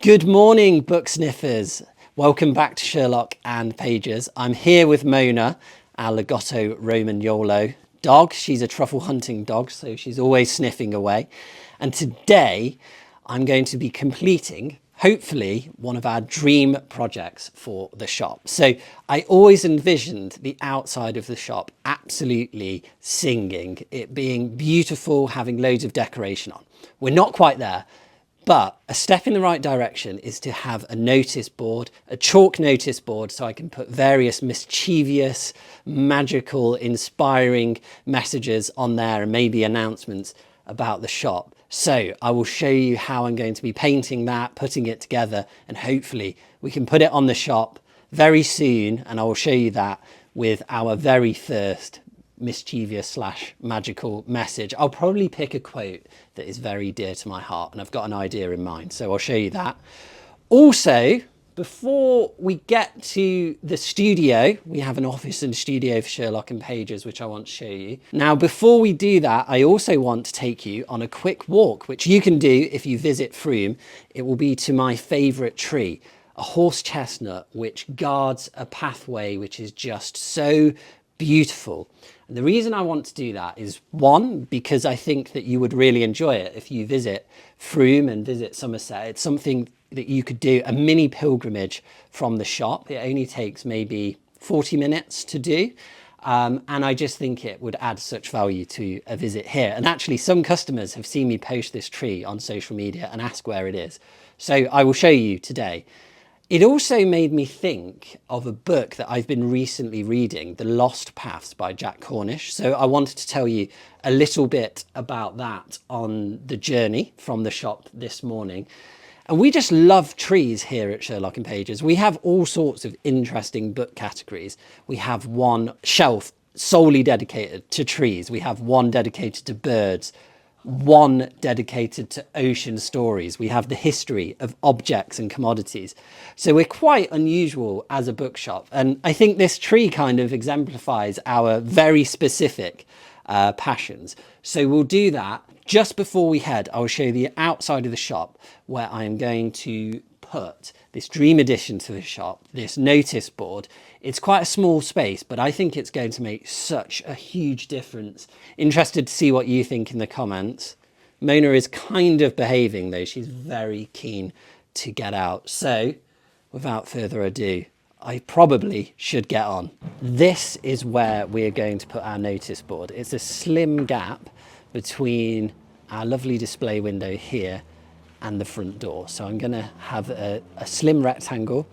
Good morning, book sniffers. Welcome back to Sherlock and Pages. I'm here with Mona, our Lagotto Romagnolo dog. She's a truffle hunting dog, so she's always sniffing away. And today I'm going to be completing, hopefully, one of our dream projects for the shop. So I always envisioned the outside of the shop absolutely singing, it being beautiful, having loads of decoration on. We're not quite there. But a step in the right direction is to have a notice board, a chalk notice board, so I can put various mischievous, magical, inspiring messages on there and maybe announcements about the shop. So I will show you how I'm going to be painting that, putting it together, and hopefully we can put it on the shop very soon. And I will show you that with our very first mischievous slash magical message. I'll probably pick a quote that is very dear to my heart, and I've got an idea in mind, so I'll show you that. Also, before we get to the studio, we have an office and studio for Sherlock and Pages, which I want to show you. Now, before we do that, I also want to take you on a quick walk, which you can do if you visit Frome. It will be to my favourite tree, a horse chestnut, which guards a pathway which is just so beautiful. And the reason I want to do that is, one, because I think that you would really enjoy it if you visit Frome and visit Somerset. It's something that you could do a mini pilgrimage from the shop. It only takes maybe 40 minutes to do. And I just think it would add such value to a visit here. And actually some customers have seen me post this tree on social media and ask where it is. So I will show you today. It also made me think of a book that I've been recently reading, The Lost Paths by Jack Cornish. So I wanted to tell you a little bit about that on the journey from the shop this morning. And we just love trees here at Sherlock and Pages. We have all sorts of interesting book categories. We have one shelf solely dedicated to trees. We have one dedicated to birds, one dedicated to ocean stories. We have the history of objects and commodities. So we're quite unusual as a bookshop. And I think this tree kind of exemplifies our very specific passions. So we'll do that. Just before we head, I'll show you the outside of the shop where I'm going to put this dream addition to the shop, this notice board. It's quite a small space, but I think it's going to make such a huge difference. Interested to see what you think in the comments. Mona is kind of behaving though. She's very keen to get out. So without further ado, I probably should get on. This is where we're going to put our notice board. It's a slim gap between our lovely display window here and the front door. So I'm going to have a slim rectangle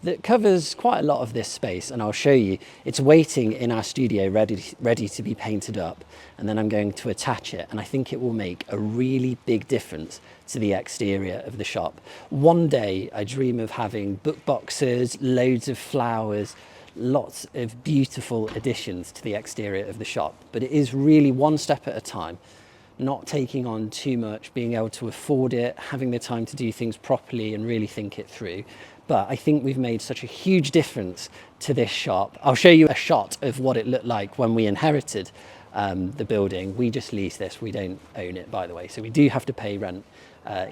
that covers quite a lot of this space, and I'll show you. It's waiting in our studio ready to be painted up, and then I'm going to attach it, and I think it will make a really big difference to the exterior of the shop. One day I dream of having book boxes, loads of flowers, lots of beautiful additions to the exterior of the shop, but it is really one step at a time, not taking on too much, being able to afford it, having the time to do things properly and really think it through. But I think we've made such a huge difference to this shop. I'll show you a shot of what it looked like when we inherited the building. We just lease this, we don't own it, by the way. So we do have to pay rent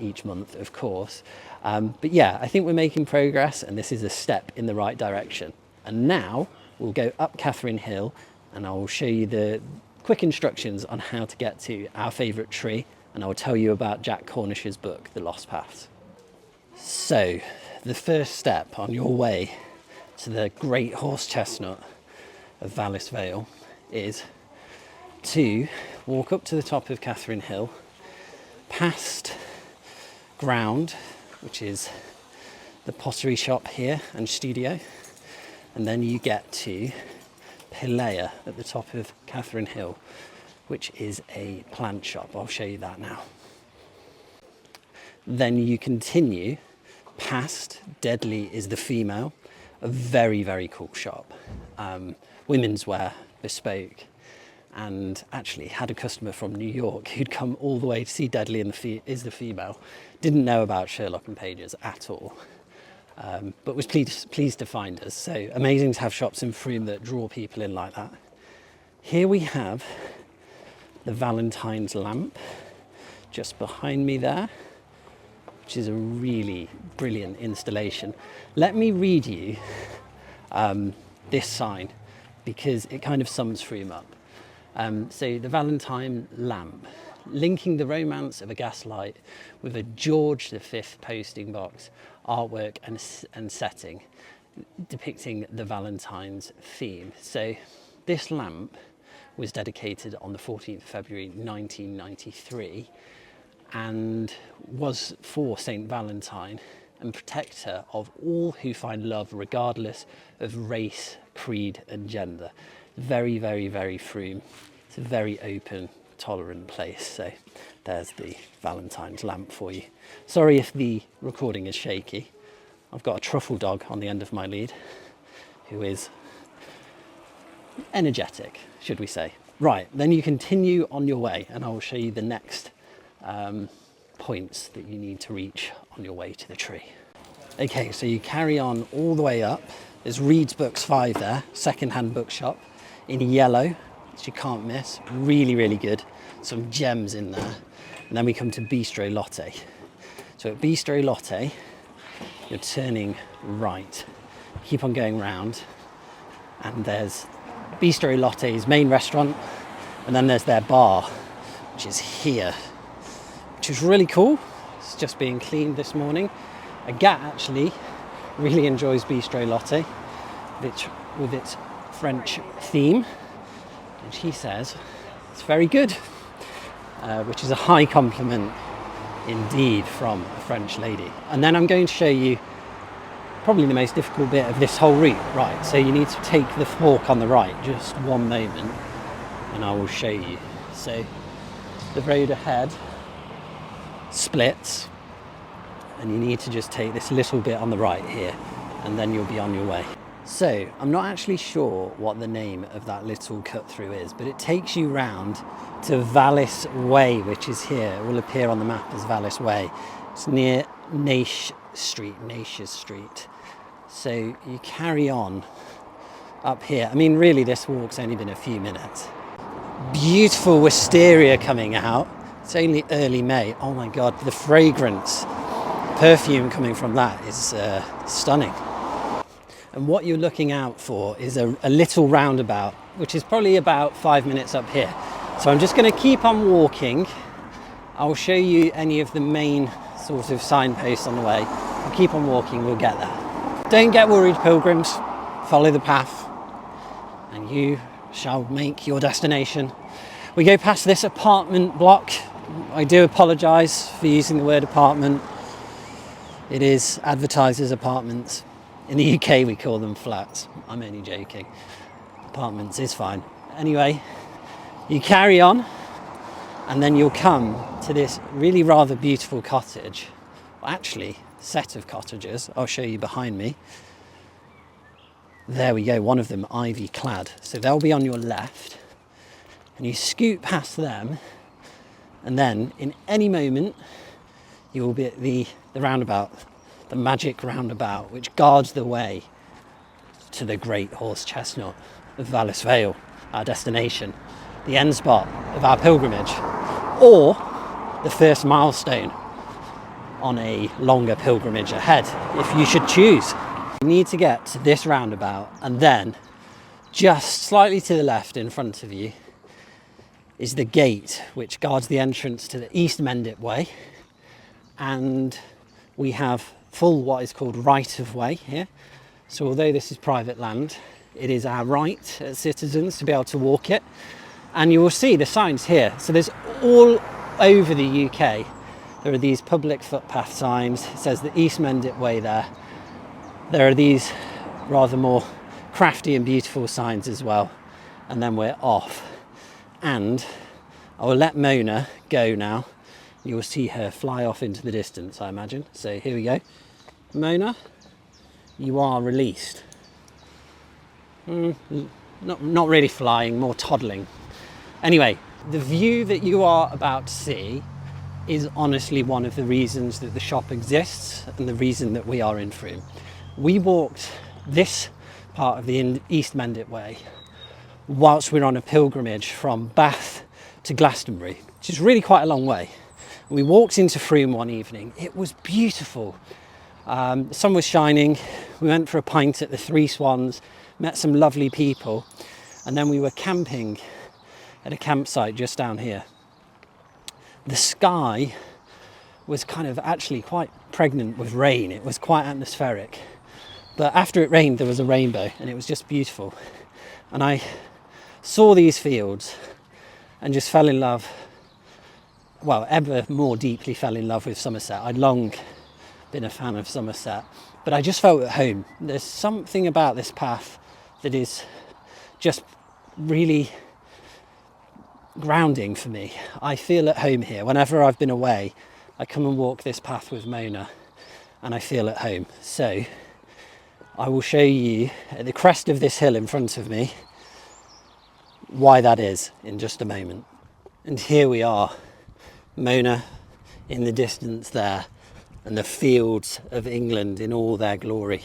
each month, of course. But yeah, I think we're making progress, and this is a step in the right direction. And now we'll go up Catherine Hill, and I will show you the quick instructions on how to get to our favourite tree, and I will tell you about Jack Cornish's book, The Lost Paths. So, the first step on your way to the great horse chestnut of Vallis Vale is to walk up to the top of Catherine Hill, past ground, which is the pottery shop here and studio, and then you get to Pilea at the top of Catherine Hill, which is a plant shop. I'll show you that now. Then you continue past Deadly is the Female, a very, very cool shop. Women's wear, bespoke, and actually had a customer from New York who'd come all the way to see Deadly is the Female. Didn't know about Sherlock and Pages at all. But was pleased to find us. So amazing to have shops in Frome that draw people in like that. Here we have the Valentine's lamp just behind me there. which is a really brilliant installation. Let me read you this sign because it kind of sums Frome up. So the Valentine lamp, linking the romance of a gaslight with a George V posting box, artwork and setting, depicting the Valentine's theme. So this lamp was dedicated on the 14th of February 1993 and was for Saint Valentine and protector of all who find love regardless of race, creed and gender. Very, very, very Frome. It's a very open, tolerant place. So there's the Valentine's lamp for you. Sorry if the recording is shaky. I've got a truffle dog on the end of my lead who is energetic, should we say. Right, then you continue on your way and I will show you the next points that you need to reach on your way to the tree. Okay, so you carry on all the way up. There's Reed's Books 5 there, second-hand bookshop in yellow, which you can't miss. Really, really good. Some gems in there. And then we come to Bistro Lotte. So at Bistro Lotte, you're turning right. Keep on going round. And there's Bistro Lotte's main restaurant. And then there's their bar, which is here, which is really cool. It's just being cleaned this morning. Agathe actually really enjoys Bistro Lotte with its French theme. And she says it's very good, which is a high compliment indeed from a French lady. And then I'm going to show you probably the most difficult bit of this whole route. Right, so you need to take the fork on the right, just one moment, and I will show you. So the road ahead splits, and you need to just take this little bit on the right here, and then you'll be on your way. So I'm not actually sure what the name of that little cut through is, but it takes you round to Vallis Way, which is here. It will appear on the map as Vallis Way. It's near Nash Street. So you carry on up here. I mean, really, this walk's only been a few minutes. Beautiful wisteria coming out. It's only early May. Oh my God, the fragrance, perfume coming from that is stunning. And what you're looking out for is a little roundabout, which is probably about 5 minutes up here. So I'm just going to keep on walking. I'll show you any of the main sort of signposts on the way. I'll keep on walking, we'll get there. Don't get worried, pilgrims. Follow the path and you shall make your destination. We go past this apartment block. I do apologise for using the word apartment. It is advertised as apartments. In the UK we call them flats. I'm only joking. Apartments is fine. Anyway, you carry on and then you'll come to this really rather beautiful cottage. Well, actually, set of cottages. I'll show you behind me. There we go, one of them ivy clad. So they'll be on your left and you scoot past them and then in any moment you will be at the roundabout, the magic roundabout, which guards the way to the great horse chestnut of Vallis Vale, our destination, the end spot of our pilgrimage, or the first milestone on a longer pilgrimage ahead, if you should choose. You need to get to this roundabout, and then just slightly to the left in front of you is the gate which guards the entrance to the East Mendip Way, and we have full what is called right of way here. So although this is private land, it is our right as citizens to be able to walk it. And you will see the signs here. So there's all over the UK, there are these public footpath signs. It says the East Mendip Way there. There are these rather more crafty and beautiful signs as well. And then we're off. And I will let Mona go now. You will see her fly off into the distance, I imagine. So here we go. Mona, you are released. Not really flying, more toddling. Anyway, the view that you are about to see is honestly one of the reasons that the shop exists and the reason that we are in Frome. We walked this part of the East Mendip Way whilst we're on a pilgrimage from Bath to Glastonbury, which is really quite a long way. We walked into Frome one evening. It was beautiful. The sun was shining. We went for a pint at the Three Swans, met some lovely people, and then we were camping at a campsite just down here. The sky was kind of actually quite pregnant with rain. It was quite atmospheric. But after it rained, there was a rainbow, and it was just beautiful. And I saw these fields and just fell in love, well, ever more deeply fell in love with Somerset. I'd long been a fan of Somerset, but I just felt at home. There's something about this path that is just really grounding for me. I feel at home here. Whenever I've been away, I come and walk this path with Mona and I feel at home. So I will show you at the crest of this hill in front of me why that is in just a moment. And here we are, Mona in the distance there, and the fields of England in all their glory.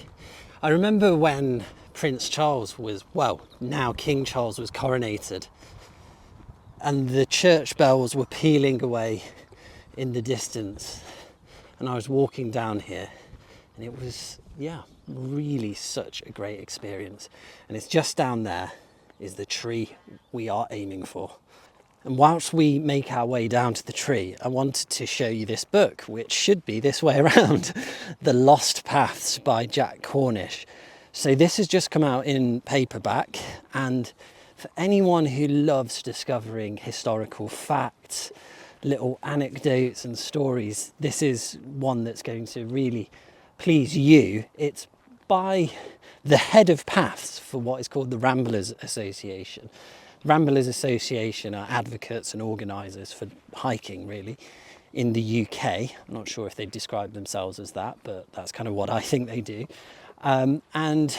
I remember when Prince Charles was, well, now King Charles was coronated, and the church bells were pealing away in the distance, and I was walking down here, and it was, yeah, really such a great experience. And it's just down there is the tree we are aiming for. And whilst we make our way down to the tree, I wanted to show you this book, which should be this way around, The Lost Paths by Jack Cornish. So this has just come out in paperback, and for anyone who loves discovering historical facts, little anecdotes and stories, this is one that's going to really please you. It's by the head of paths for what is called the Ramblers Association. Ramblers Association are advocates and organisers for hiking, really, in the UK. I'm not sure if they describe themselves as that, but that's kind of what I think they do. And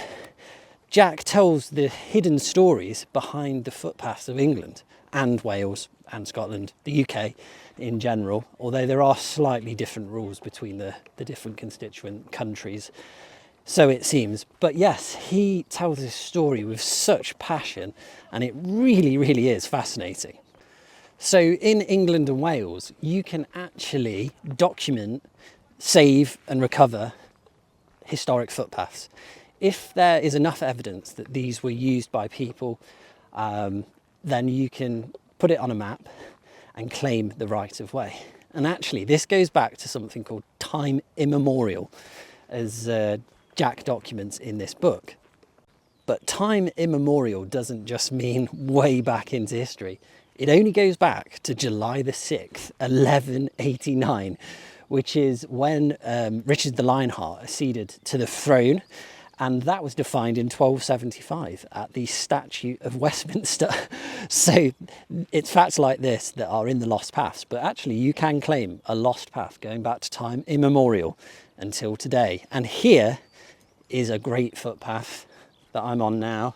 Jack tells the hidden stories behind the footpaths of England and Wales and Scotland, the UK in general, although there are slightly different rules between the different constituent countries, so it seems. But yes, he tells this story with such passion, and it really, really is fascinating. So in England and Wales, you can actually document, save and recover historic footpaths. If there is enough evidence that these were used by people, then you can put it on a map and claim the right of way. And actually, this goes back to something called time immemorial, as Jack documents in this book. But time immemorial doesn't just mean way back into history. It only goes back to July the 6th, 1189, which is when Richard the Lionheart acceded to the throne. And that was defined in 1275 at the Statute of Westminster. So it's facts like this that are in the Lost Paths, but actually you can claim a lost path going back to time immemorial until today. And here is a great footpath that I'm on now,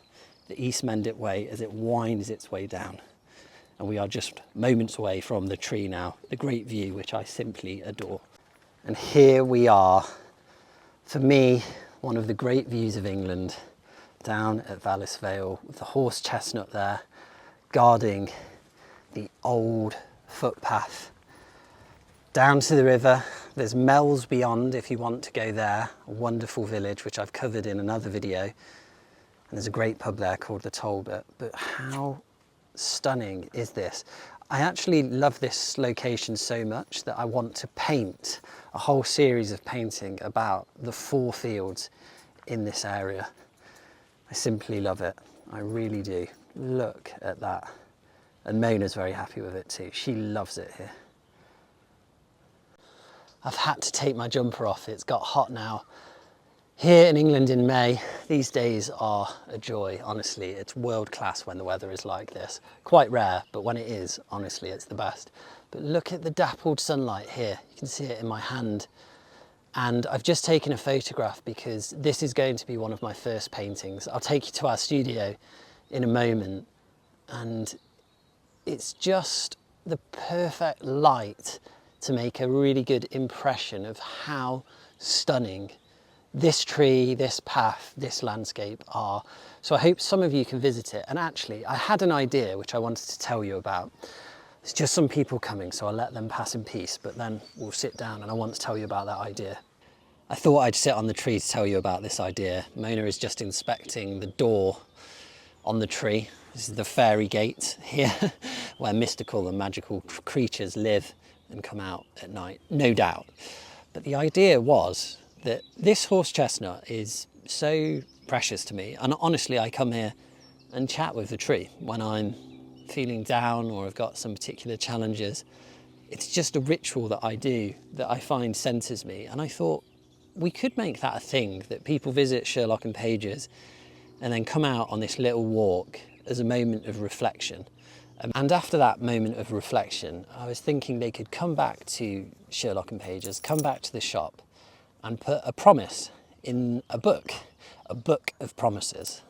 the East Mendip Way, as it winds its way down. And we are just moments away from the tree now, the great view, which I simply adore. And here we are, for me, one of the great views of England, down at Vallis Vale, with the horse chestnut there, guarding the old footpath. Down to the river, there's Mells beyond if you want to go there, a wonderful village, which I've covered in another video. And there's a great pub there called the Talbot. But how stunning is this? I actually love this location so much that I want to paint a whole series of painting about the 4 fields in this area. I simply love it. I really do. Look at that. And Mona's very happy with it too. She loves it here. I've had to take my jumper off. It's got hot now. Here in England in May, these days are a joy, honestly. It's world class when the weather is like this. Quite rare, but when it is, honestly, it's the best. But look at the dappled sunlight here. You can see it in my hand. And I've just taken a photograph because this is going to be one of my first paintings. I'll take you to our studio in a moment. And it's just the perfect light to make a really good impression of how stunning this tree, this path, this landscape are. So I hope some of you can visit it. And actually, I had an idea which I wanted to tell you about. There's just some people coming, so I'll let them pass in peace, but then we'll sit down and I want to tell you about that idea. I thought I'd sit on the tree to tell you about this idea. Mona is just inspecting the door on the tree. This is the fairy gate here, where mystical and magical creatures live and come out at night, no doubt. But the idea was that this horse chestnut is so precious to me. And honestly, I come here and chat with the tree when I'm feeling down or I've got some particular challenges. It's just a ritual that I do that I find centers me. And I thought we could make that a thing, that people visit Sherlock and Pages and then come out on this little walk as a moment of reflection. And after that moment of reflection, I was thinking they could come back to Sherlock and Pages, come back to the shop and put a promise in a book of promises,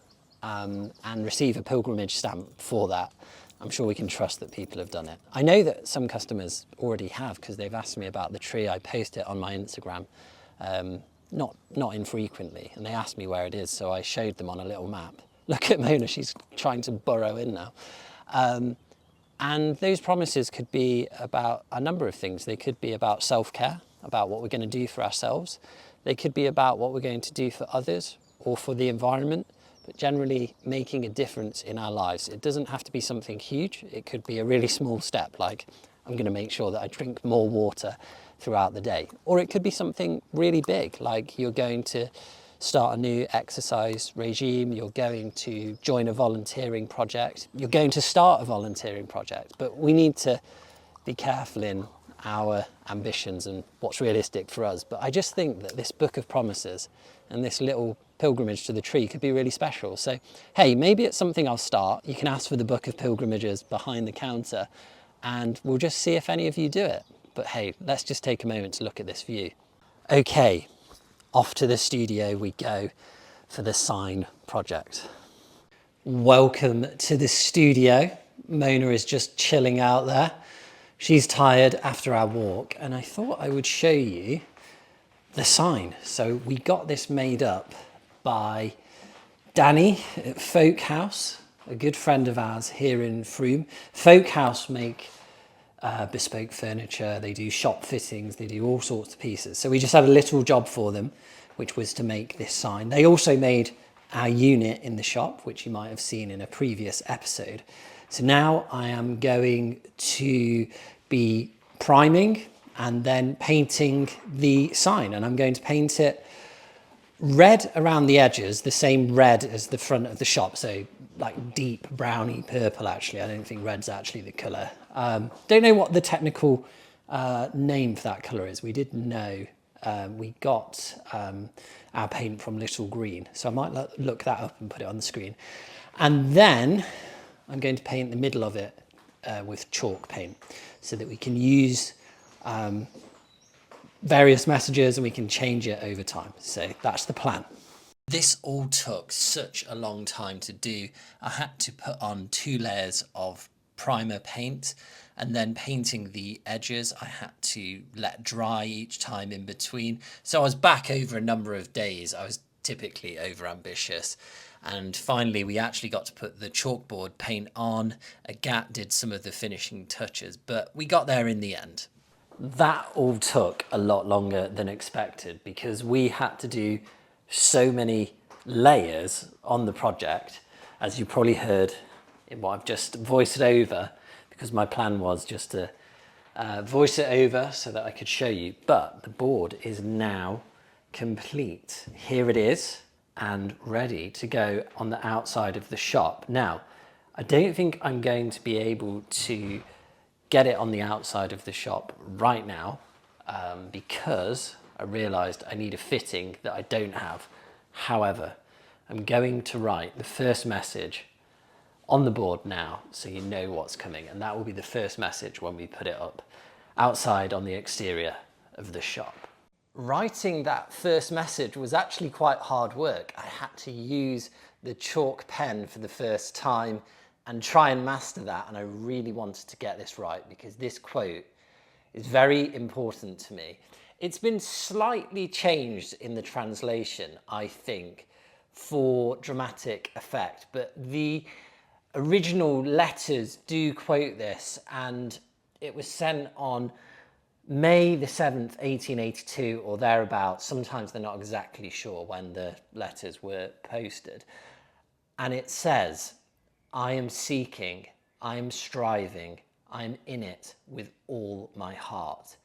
and receive a pilgrimage stamp for that. I'm sure we can trust that people have done it. I know that some customers already have, because they've asked me about the tree. I post it on my Instagram, not infrequently, and they asked me where it is, so I showed them on a little map. Look at Mona, she's trying to burrow in now. And those promises could be about a number of things. They could be about self-care, about what we're going to do for ourselves. They could be about what we're going to do for others or for the environment, but generally making a difference in our lives. It doesn't have to be something huge. It could be a really small step, like I'm going to make sure that I drink more water throughout the day. Or it could be something really big, like you're going to start a new exercise regime, you're going to join a volunteering project, you're going to start a volunteering project. But we need to be careful in our ambitions and what's realistic for us. But I just think that this book of promises and this little pilgrimage to the tree could be really special. So, hey, maybe it's something I'll start. You can ask for the book of pilgrimages behind the counter and we'll just see if any of you do it. But hey, let's just take a moment to look at this view. Okay, off to the studio we go for the sign project. Welcome to the studio. Mona is just chilling out there. She's tired after our walk, and I thought I would show you the sign. So we got this made up by Danny at Folk House, a good friend of ours here in Frome. Folk House make bespoke furniture, they do shop fittings, they do all sorts of pieces. So we just had a little job for them, which was to make this sign. They also made our unit in the shop, which you might have seen in a previous episode. So now I am going to be priming and then painting the sign, and I'm going to paint it red around the edges, the same red as the front of the shop. So like deep browny purple, actually. I don't think red's actually the colour. Don't know what the technical name for that colour is. We didn't know. We got our paint from Little Green. So I might look that up and put it on the screen. And then I'm going to paint the middle of it with chalk paint so that we can use various messages and we can change it over time. So that's the plan. This all took such a long time to do. I had to put on 2 layers of primer paint, and then painting the edges I had to let dry each time in between. So I was back over a number of days. I was typically over ambitious. And finally we actually got to put the chalkboard paint on. Agat did some of the finishing touches, but we got there in the end. That all took a lot longer than expected because we had to do so many layers on the project, as you probably heard in what I've just voiced over, because my plan was just to voice it over so that I could show you. But the board is now complete. Here it is, and ready to go on the outside of the shop. Now, I don't think I'm going to be able to get it on the outside of the shop right now because I realised I need a fitting that I don't have. However, I'm going to write the first message on the board now so you know what's coming, and that will be the first message when we put it up outside on the exterior of the shop. Writing that first message was actually quite hard work. I had to use the chalk pen for the first time and try and master that, and I really wanted to get this right because this quote is very important to me. It's been slightly changed in the translation, I think, for dramatic effect, but the original letters do quote this, and It was sent on May the 7th, 1882 or thereabouts. Sometimes they're not exactly sure when the letters were posted. And it says, I am seeking, I am striving, I am in it with all my heart.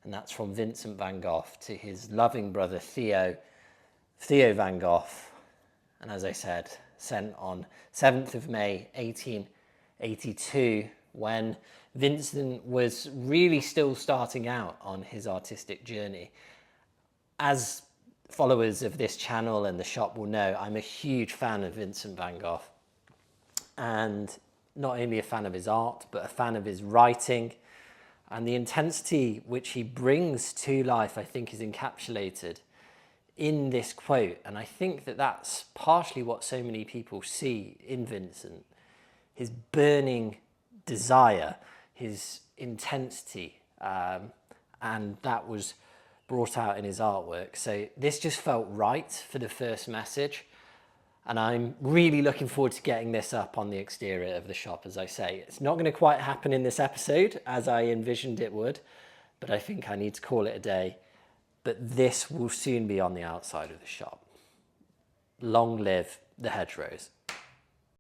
And that's from Vincent van Gogh to his loving brother Theo van Gogh. And as I said, sent on 7th of May 1882, when Vincent was really still starting out on his artistic journey. As followers of this channel and the shop will know, I'm a huge fan of Vincent van Gogh. And not only a fan of his art, but a fan of his writing. And the intensity which he brings to life, I think, is encapsulated in this quote. And I think that that's partially what so many people see in Vincent. His burning desire, his intensity, and that was brought out in his artwork. So this just felt right for the first message. And I'm really looking forward to getting this up on the exterior of the shop, as I say. It's not going to quite happen in this episode as I envisioned it would, but I think I need to call it a day. But this will soon be on the outside of the shop. Long live the Hedgerows.